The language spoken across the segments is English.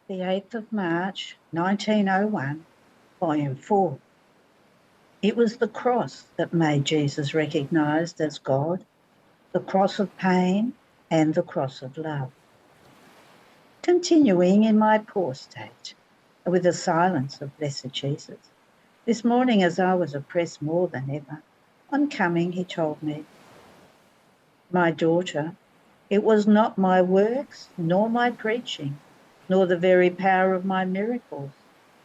The 8th of March, 1901, Volume 4. It was the cross that made Jesus recognised as God, the cross of pain and the cross of love. Continuing in my poor state, with the silence of blessed Jesus, this morning as I was oppressed more than ever, on coming he told me, "My daughter, it was not my works, nor my preaching, nor the very power of my miracles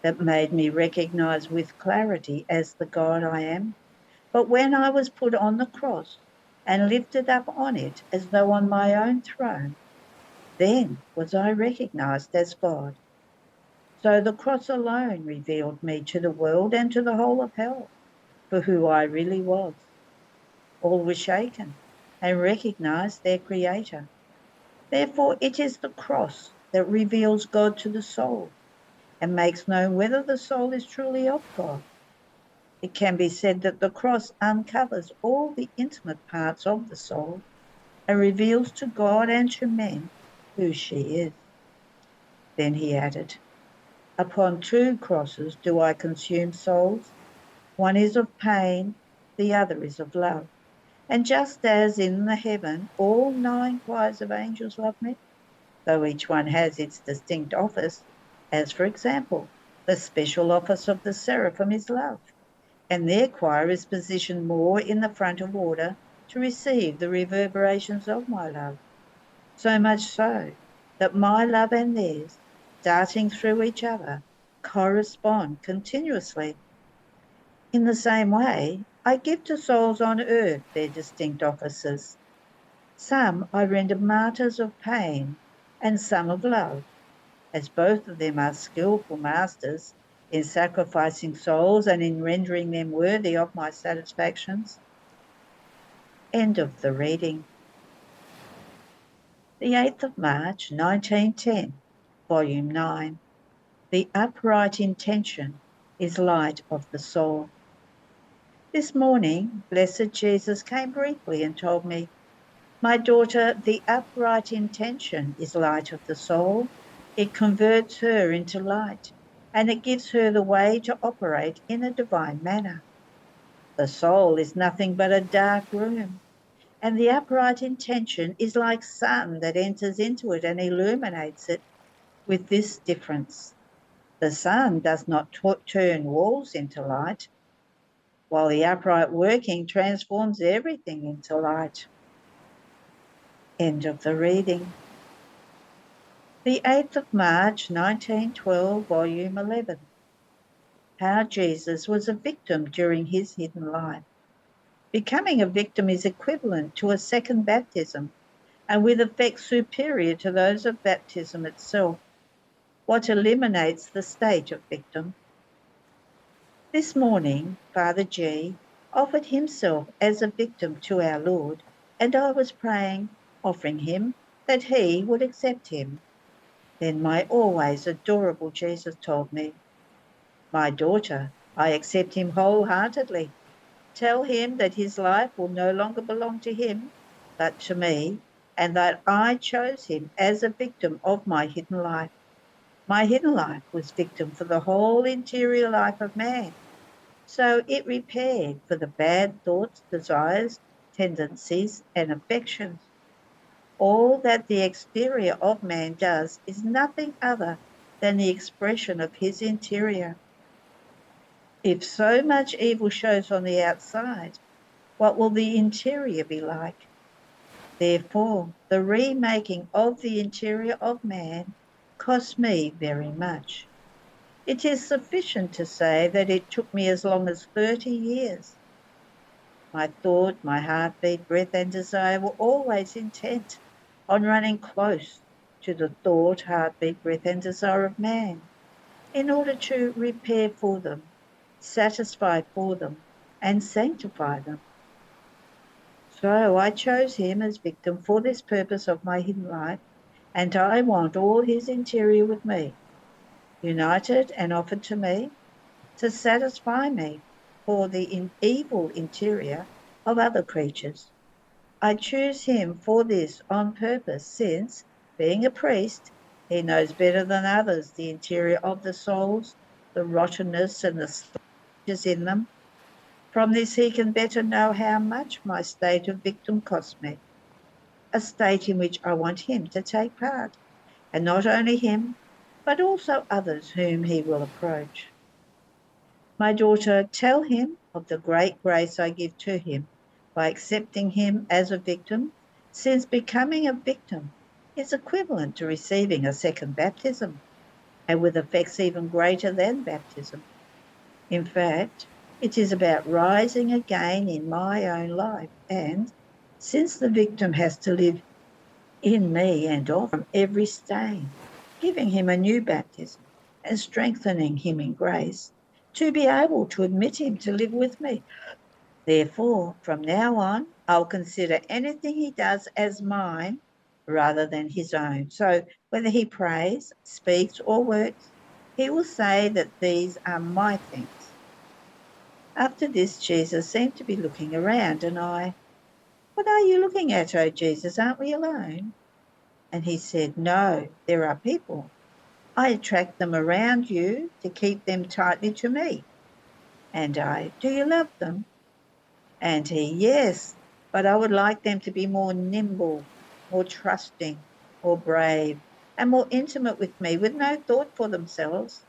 that made me recognise with clarity as the God I am, but when I was put on the cross and lifted up on it as though on my own throne, then was I recognised as God. So the cross alone revealed me to the world and to the whole of hell for who I really was. All were shaken and recognised their Creator. Therefore it is the cross that reveals God to the soul and makes known whether the soul is truly of God. It can be said that the cross uncovers all the intimate parts of the soul and reveals to God and to men who she is." Then he added, "Upon two crosses do I consume souls. One is of pain, the other is of love. And just as in the heaven all 9 choirs of angels love me, though each one has its distinct office, as for example, the special office of the seraphim is love, and their choir is positioned more in the front of order to receive the reverberations of my love, so much so that my love and theirs, darting through each other, correspond continuously. In the same way, I give to souls on earth their distinct offices. Some I render martyrs of pain, and some of love, as both of them are skilful masters in sacrificing souls and in rendering them worthy of my satisfactions." End of the reading. The 8th of March, 1910, Volume 9. The upright intention is light of the soul. This morning, blessed Jesus came briefly and told me, "My daughter, the upright intention is light of the soul. It converts her into light, and it gives her the way to operate in a divine manner. The soul is nothing but a dark room, and the upright intention is like sun that enters into it and illuminates it, with this difference. The sun does not turn walls into light, while the upright working transforms everything into light." End of the reading. The 8th of March, 1912, Volume 11. How Jesus was a victim during his hidden life. Becoming a victim is equivalent to a second baptism, and with effects superior to those of baptism itself, what eliminates the state of victim. This morning, Father G. offered himself as a victim to our Lord, and I was praying, offering him, that he would accept him. Then my always adorable Jesus told me, "My daughter, I accept him wholeheartedly. Tell him that his life will no longer belong to him, but to me, and that I chose him as a victim of my hidden life. My hidden life was victim for the whole interior life of man, so it repaired for the bad thoughts, desires, tendencies, and affections. All that the exterior of man does is nothing other than the expression of his interior. If so much evil shows on the outside, what will the interior be like? Therefore, the remaking of the interior of man cost me very much. It is sufficient to say that it took me as long as 30 years. My thought, my heartbeat, breath, and desire were always intent on running close to the thought, heartbeat, breath, and desire of man, in order to repair for them, satisfy for them, and sanctify them. So I chose him as victim for this purpose of my hidden life, and I want all his interior with me, united and offered to me, to satisfy me for the evil interior of other creatures. I choose him for this on purpose, since, being a priest, He knows better than others the interior of the souls, the rottenness and the stages in them. From this he can better know how much my state of victim cost me, a state in which I want him to take part, and not only him, but also others whom he will approach. My daughter, tell him of the great grace I give to him by accepting him as a victim, since becoming a victim is equivalent to receiving a second baptism, and with effects even greater than baptism. In fact, it is about rising again in my own life, and since the victim has to live in me and of from every stain, giving him a new baptism and strengthening him in grace, to be able to admit him to live with me. Therefore, from now on, I'll consider anything he does as mine rather than his own. So whether he prays, speaks, or works, he will say that these are my things. After this, Jesus seemed to be looking around, and I, what are you looking at, O Jesus? Aren't we alone? And he said, no, there are people. I attract them around you to keep them tightly to me. And I, do you love them? And he, yes, but I would like them to be more nimble, more trusting, more brave, and more intimate with me, with no thought for themselves.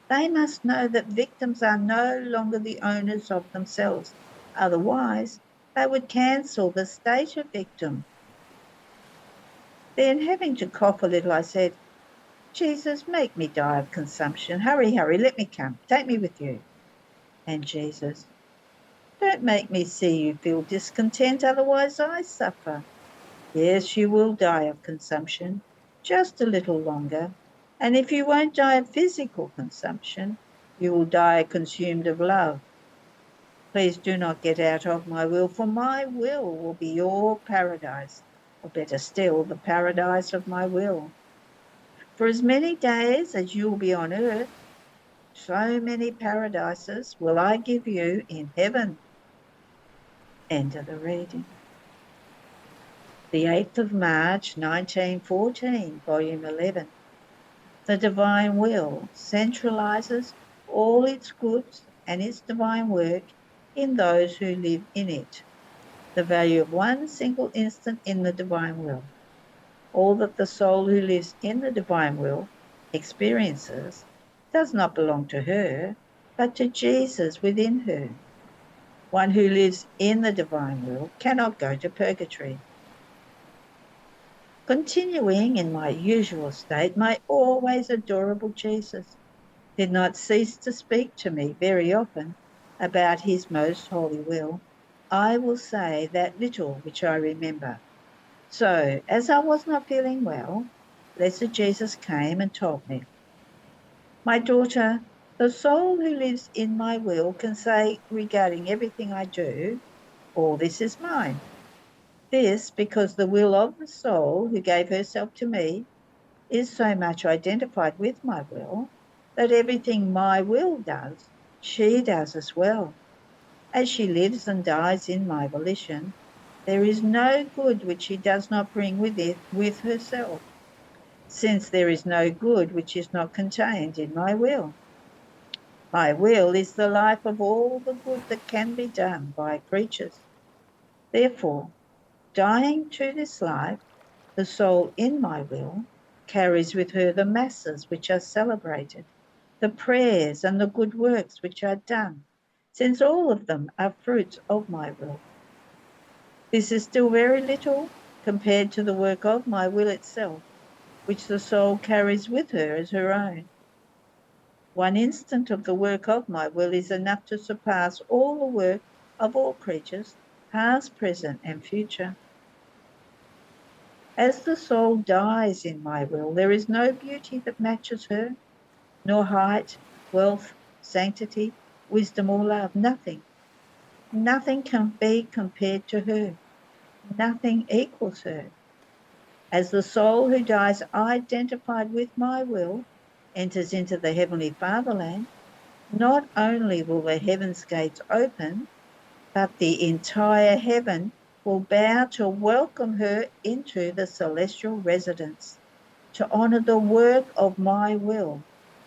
They must know that victims are no longer the owners of themselves. Otherwise, they would cancel the state of victim. Then, having to cough a little, I said, Jesus, make me die of consumption. Hurry, hurry, let me come. Take me with you. And Jesus, don't make me see you feel discontent, otherwise I suffer. Yes, you will die of consumption, just a little longer. And if you won't die of physical consumption, you will die consumed of love. Please do not get out of my will, for my will be your paradise, or better still, the paradise of my will. For as many days as you will be on earth, so many paradises will I give you in heaven. End of the reading. The 8th of March, 1914, Volume 11. The divine will centralizes all its goods and its divine work in those who live in it. The value of one single instant in the divine will. All that the soul who lives in the divine will experiences does not belong to her, but to Jesus within her. One who lives in the divine will cannot go to purgatory. Continuing in my usual state, my always adorable Jesus did not cease to speak to me very often about his most holy will. I will say that little which I remember. So, as I was not feeling well, Blessed Jesus came and told me, my daughter, the soul who lives in my will can say regarding everything I do, all this is mine. This because the will of the soul who gave herself to me is so much identified with my will that everything my will does, she does as well. As she lives and dies in my volition, there is no good which she does not bring with herself, since there is no good which is not contained in my will. My will is the life of all the good that can be done by creatures. Therefore, dying to this life, the soul in my will carries with her the masses which are celebrated, the prayers and the good works which are done, since all of them are fruits of my will. This is still very little compared to the work of my will itself, which the soul carries with her as her own. One instant of the work of my will is enough to surpass all the work of all creatures, past, present, and future. As the soul dies in my will, there is no beauty that matches her, nor height, wealth, sanctity, wisdom, or love. Nothing. Nothing can be compared to her. Nothing equals her. As the soul who dies identified with my will enters into the heavenly fatherland, not only will the heaven's gates open, but the entire heaven will bow to welcome her into the celestial residence, to honour the work of my will,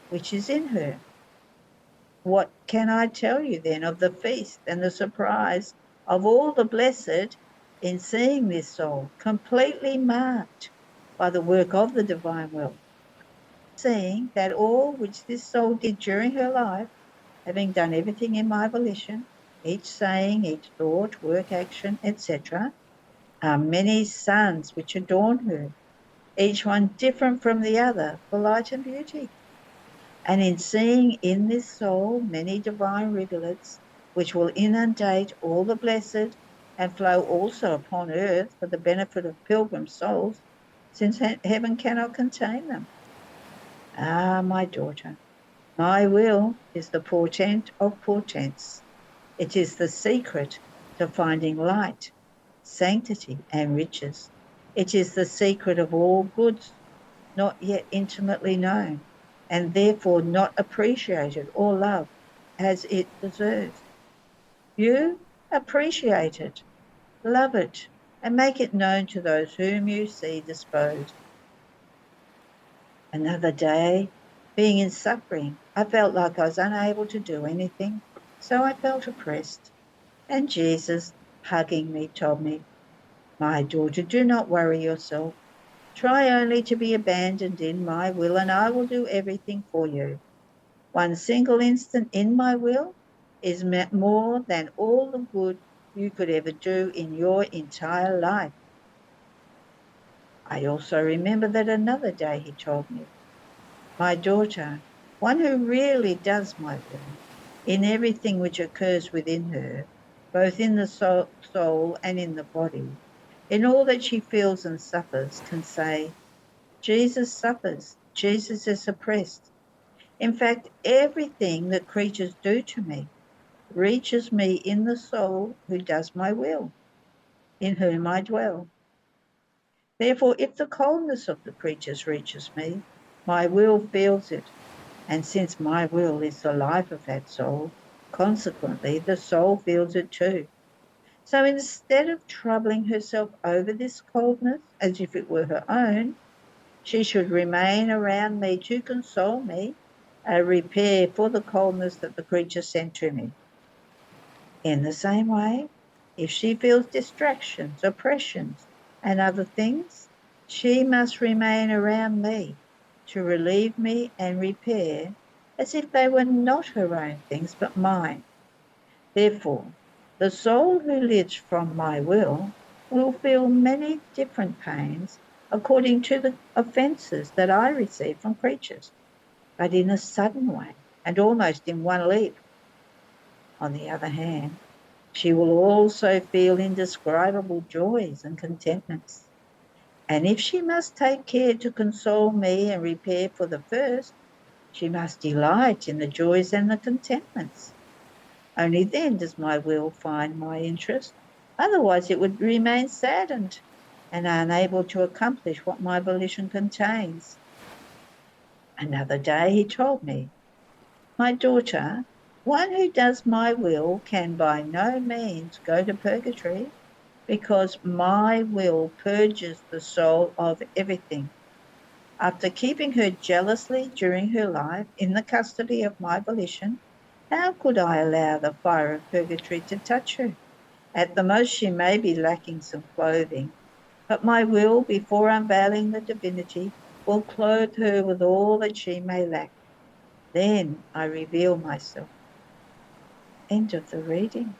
which is in her. What can I tell you then of the feast and the surprise of all the blessed in seeing this soul completely marked by the work of the divine will, seeing that all which this soul did during her life, having done everything in my volition, each saying, each thought, work, action, etc., are many suns which adorn her, each one different from the other for light and beauty. And in seeing in this soul many divine rivulets, which will inundate all the blessed and flow also upon earth for the benefit of pilgrim souls, since heaven cannot contain them. Ah, my daughter, my will is the portent of portents. It is the secret to finding light, sanctity, and riches. It is the secret of all goods not yet intimately known, and therefore not appreciated or loved as it deserves. You appreciate it, love it, and make it known to those whom you see disposed. Another day, being in suffering, I felt like I was unable to do anything, so I felt oppressed. And Jesus, hugging me, told me, "My daughter, do not worry yourself. Try only to be abandoned in my will, and I will do everything for you. One single instant in my will is more than all the good you could ever do in your entire life." I also remember that another day he told me, "My daughter, one who really does my will, in everything which occurs within her, both in the soul and in the body, in all that she feels and suffers, can say, 'Jesus suffers, Jesus is oppressed.' In fact, everything that creatures do to me reaches me in the soul who does my will, in whom I dwell. Therefore, if the coldness of the creatures reaches me, my will feels it, and since my will is the life of that soul, consequently the soul feels it too. So instead of troubling herself over this coldness as if it were her own, she should remain around me to console me, a repair for the coldness that the creature sent to me. In the same way, if she feels distractions, oppressions, and other things, she must remain around me to relieve me and repair as if they were not her own things but mine. Therefore, the soul who lives from my will feel many different pains according to the offences that I receive from creatures, but in a sudden way and almost in one leap. On the other hand, she will also feel indescribable joys and contentments. And if she must take care to console me and repair for the first, she must delight in the joys and the contentments. Only then does my will find my interest. Otherwise it would remain saddened and unable to accomplish what my volition contains. Another day he told me, "My daughter, one who does my will can by no means go to purgatory, because my will purges the soul of everything. After keeping her jealously during her life in the custody of my volition, how could I allow the fire of purgatory to touch her? At the most she may be lacking some clothing, but my will, before unveiling the divinity, will clothe her with all that she may lack. Then I reveal myself." End of the reading.